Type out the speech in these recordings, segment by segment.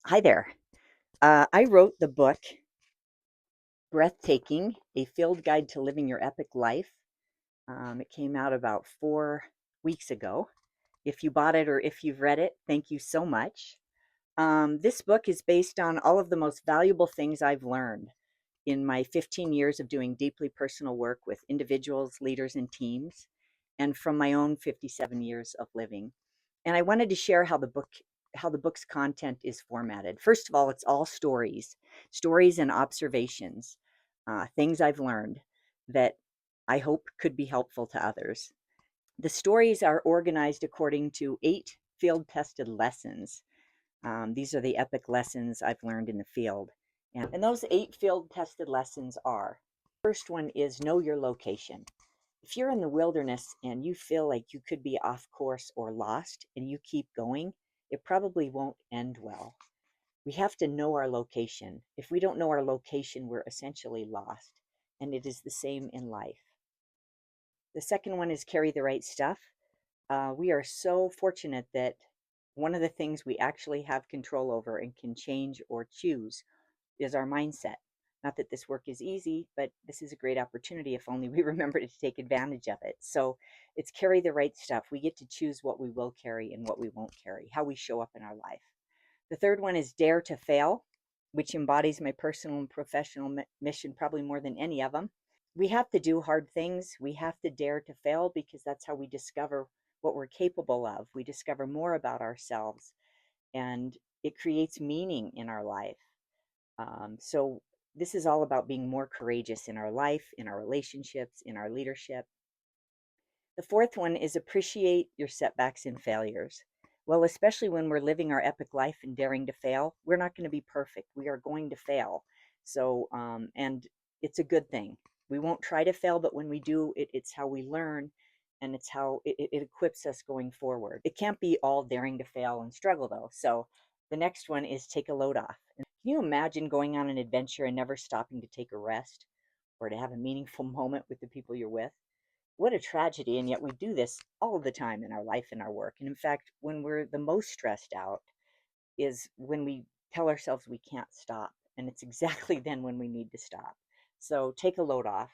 Hi there. I wrote the book Breathtaking, a field guide to living your epic life. It came out about 4 weeks ago. If you bought it or if you've read it, thank you so much. This book is based on all of the most valuable things I've learned in my 15 years of doing deeply personal work with individuals, leaders, and teams, and from my own 57 years of living. And I wanted to share how the book's content is formatted. First of all, it's all stories and observations, things I've learned that I hope could be helpful to others. The stories are organized according to 8 field tested lessons. These are the epic lessons I've learned in the field. And those 8 field tested lessons are: first one is know your location. If you're in the wilderness and you feel like you could be off course or lost and you keep going, it probably won't end well. We have to know our location. If we don't know our location, we're essentially lost. And it is the same in life. The second one is carry the right stuff. We are so fortunate that one of the things we actually have control over and can change or choose is our mindset. Not that this work is easy, but this is a great opportunity if only we remember to take advantage of it. So it's carry the right stuff. We get to choose what we will carry and what we won't carry, how we show up in our life. The third one is dare to fail, which embodies my personal and professional mission probably more than any of them. We have to do hard things. We have to dare to fail because that's how we discover what we're capable of. We discover more about ourselves and it creates meaning in our life. So this is all about being more courageous in our life, in our relationships, in our leadership. The fourth one is appreciate your setbacks and failures. Well, especially when we're living our epic life and daring to fail, we're not going to be perfect. We are going to fail. So, and it's a good thing. We won't try to fail, but when we do, it's how we learn and it's how it equips us going forward. It can't be all daring to fail and struggle, though. So the next one is take a load off. And can you imagine going on an adventure and never stopping to take a rest or to have a meaningful moment with the people you're with? What a tragedy, and yet we do this all the time in our life and our work. And in fact, when we're the most stressed out is when we tell ourselves we can't stop, and it's exactly then when we need to stop. So take a load off.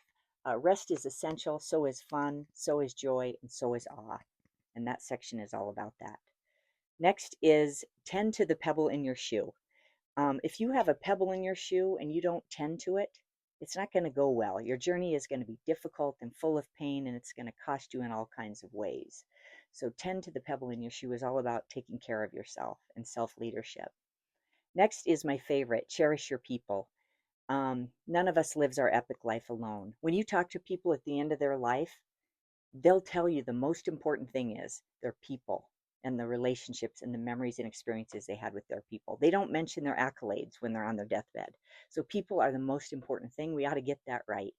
Rest is essential, so is fun, so is joy, and so is awe. And that section is all about that. Next is tend to the pebble in your shoe. If you have a pebble in your shoe and you don't tend to it, it's not going to go well. Your journey is going to be difficult and full of pain, and it's going to cost you in all kinds of ways. So, tend to the pebble in your shoe is all about taking care of yourself and self leadership. Next is my favorite: cherish your people. None of us lives our epic life alone. When you talk to people at the end of their life, they'll tell you the most important thing is their people and the relationships and the memories and experiences they had with their people. They don't mention their accolades when they're on their deathbed. So people are the most important thing. We ought to get that right.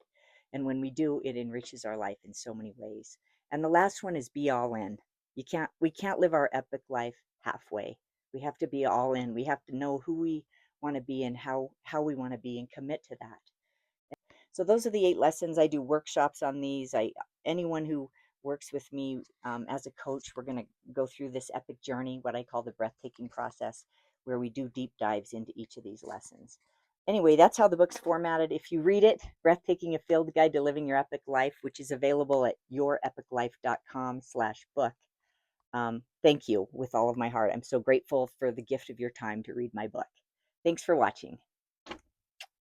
And when we do, it enriches our life in so many ways. And the last one is be all in. We can't live our epic life halfway. We have to be all in. We have to know who we want to be and how we want to be and commit to that. So those are the 8 lessons. I do workshops on these. Anyone who works with me as a coach, we're going to go through this epic journey, what I call the breathtaking process, where we do deep dives into each of these lessons. Anyway, that's how the book's formatted. If you read it, Breathtaking: A Field Guide to Living Your Epic Life, which is available at yourepiclife.com/book. Thank you with all of my heart. I'm so grateful for the gift of your time to read my book. Thanks for watching.